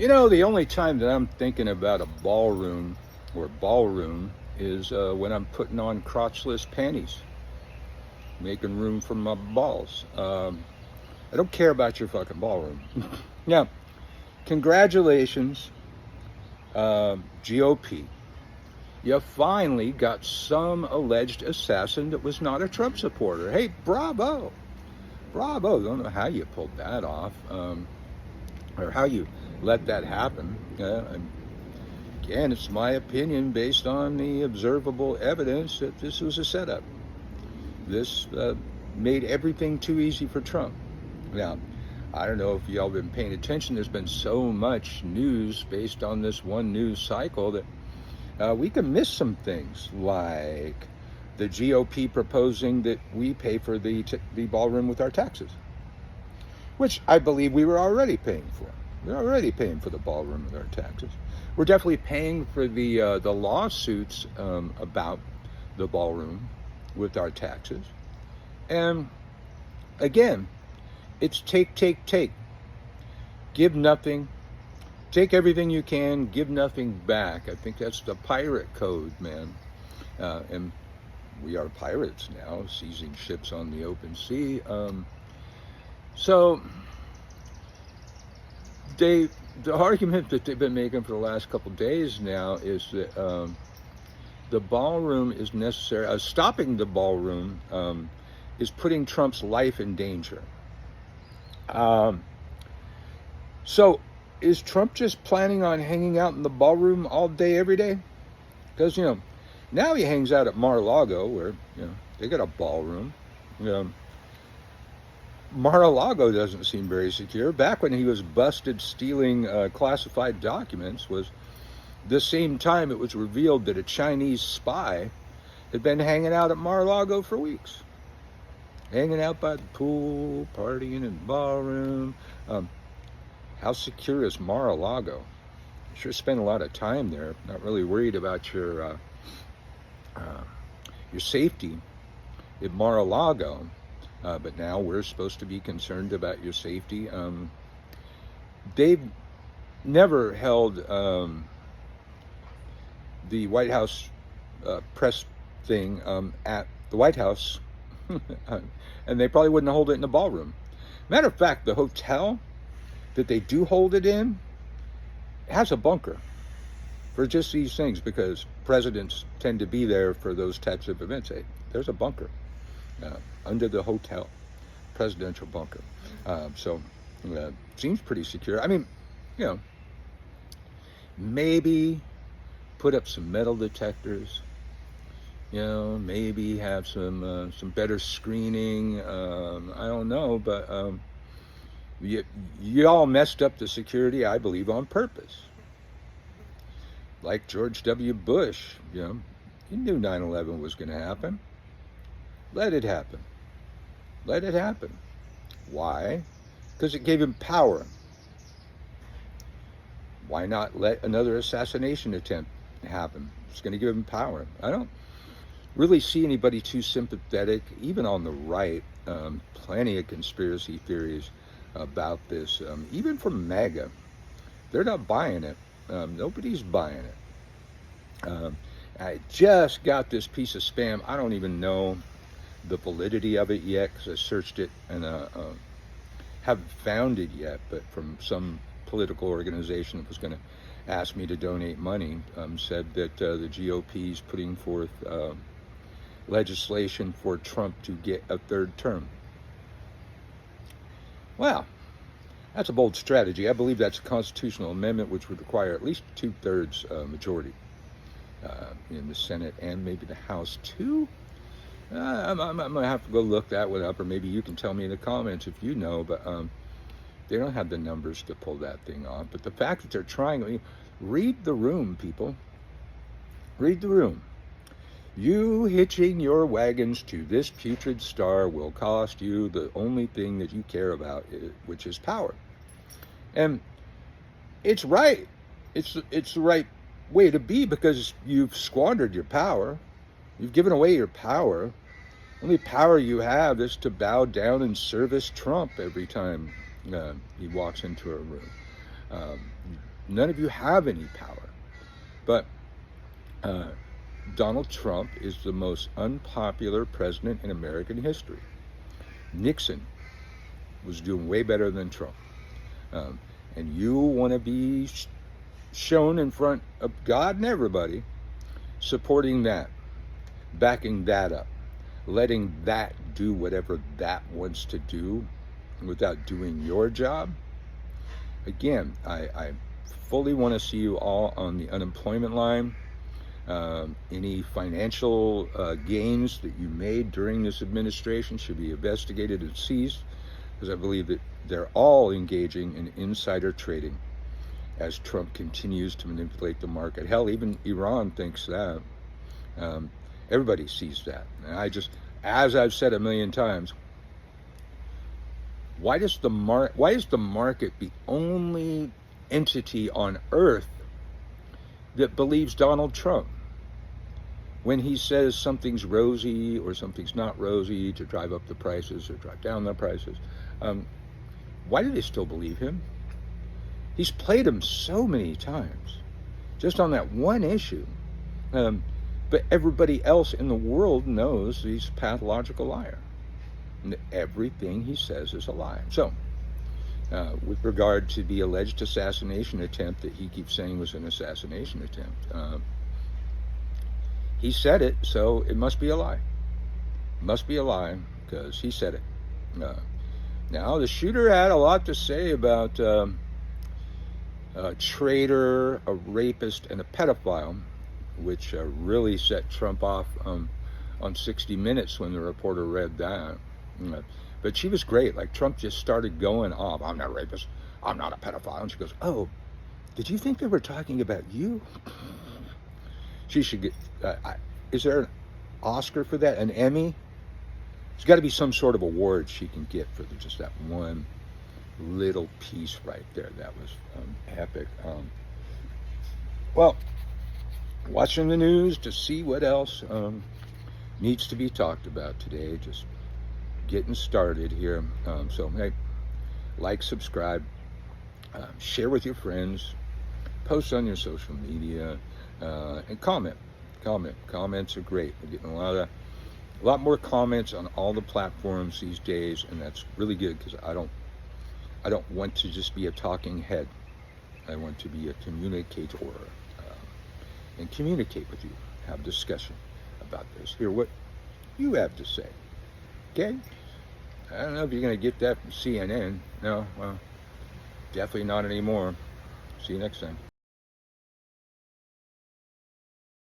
The only time that I'm thinking about a ballroom or ballroom is when I'm putting on crotchless panties, making room for my balls. I don't care about your fucking ballroom. Now, congratulations, GOP. You finally got some alleged assassin that was not a Trump supporter. Hey, bravo. Bravo. Don't know how you pulled that off, or how you let that happen. Again, it's my opinion based on the observable evidence that this was a setup. This made everything too easy for Trump. Now, I don't know if y'all been paying attention. There's been so much news based on this one news cycle that we can miss some things, like the GOP proposing that we pay for the ballroom with our taxes, which I believe we were already paying for. We're already paying for the ballroom with our taxes. We're definitely paying for the lawsuits about the ballroom with our taxes. And again, it's take. Give nothing. Take everything you can, give nothing back. I think that's the pirate code, man. And we are pirates now, seizing ships on the open sea. So the argument that they've been making for the last couple of days now is that the ballroom is necessary. Stopping the ballroom is putting Trump's life in danger. So is Trump just planning on hanging out in the ballroom all day, every day? Because, now he hangs out at Mar-a-Lago, where, they got a ballroom. Mar-a-Lago doesn't seem very secure. Back when he was busted stealing classified documents was the same time it was revealed that a Chinese spy had been hanging out at Mar-a-Lago for weeks. Hanging out by the pool, partying in the ballroom. How secure is Mar-a-Lago? Sure spent a lot of time there. Not really worried about your safety at Mar-a-Lago. But now we're supposed to be concerned about your safety. They've never held the White House press thing at the White House. And they probably wouldn't hold it in the ballroom. Matter of fact, the hotel that they do hold it in has a bunker for just these things, because presidents tend to be there for those types of events. Hey, there's a bunker under the hotel, presidential bunker. So seems pretty secure. I mean, maybe put up some metal detectors. Maybe have some better screening. I don't know, but you all messed up the security, I believe, on purpose. Like George W. Bush, he knew 9/11 was going to happen. Let it happen. Let it happen. Why? Because it gave him power. Why not let another assassination attempt happen? It's going to give him power. I don't really see anybody too sympathetic, even on the right. Plenty of conspiracy theories about this, even from MAGA. They're not buying it. Nobody's buying it. I just got this piece of spam. I don't even know the validity of it yet, because I searched it and haven't found it yet, but from some political organization that was going to ask me to donate money, said that the GOP is putting forth legislation for Trump to get a third term. Well, that's a bold strategy. I believe that's a constitutional amendment which would require at least 2/3 majority in the Senate and maybe the House too. I'm going to have to go look that one up, or maybe you can tell me in the comments if you know, but they don't have the numbers to pull that thing off. But the fact that they're trying, read the room, people. Read the room. You hitching your wagons to this putrid star will cost you the only thing that you care about, which is power. And it's right. It's the right way to be, because you've squandered your power. You've given away your power. Only power you have is to bow down and service Trump every time he walks into a room. None of you have any power. But Donald Trump is the most unpopular president in American history. Nixon was doing way better than Trump. And you want to be shown in front of God and everybody supporting that, backing that up, letting that do whatever that wants to do without doing your job. Again, I fully want to see you all on the unemployment line. Any financial gains that you made during this administration should be investigated and seized, because I believe that they're all engaging in insider trading as Trump continues to manipulate the market. Hell, even Iran thinks that. Everybody sees that. And as I've said a million times, why is the market the only entity on earth that believes Donald Trump when he says something's rosy or something's not rosy to drive up the prices or drive down the prices? Why do they still believe him? He's played him so many times, just on that one issue. But everybody else in the world knows he's a pathological liar. And everything he says is a lie. So, with regard to the alleged assassination attempt that he keeps saying was an assassination attempt, he said it, so it must be a lie. It must be a lie, because he said it. Now, the shooter had a lot to say about a traitor, a rapist, and a pedophile, which really set Trump off on 60 Minutes when the reporter read that. But she was great. Like, Trump just started going off. I'm not a rapist. I'm not a pedophile. And she goes, oh, did you think they were talking about you? She should get, is there an Oscar for that? An Emmy? There's got to be some sort of award she can get for just that one little piece right there. That was epic. Well, watching the news to see what else needs to be talked about today. Just getting started here. So, hey, like, subscribe, share with your friends, post on your social media, and comment. Comments are great. We're getting a lot more comments on all the platforms these days, and that's really good, because I don't want to just be a talking head. I want to be a communicator, and communicate with you, have discussion about this, hear what you have to say. Okay? I don't know if you're going to get that from CNN. No, well, definitely not anymore. See you next time.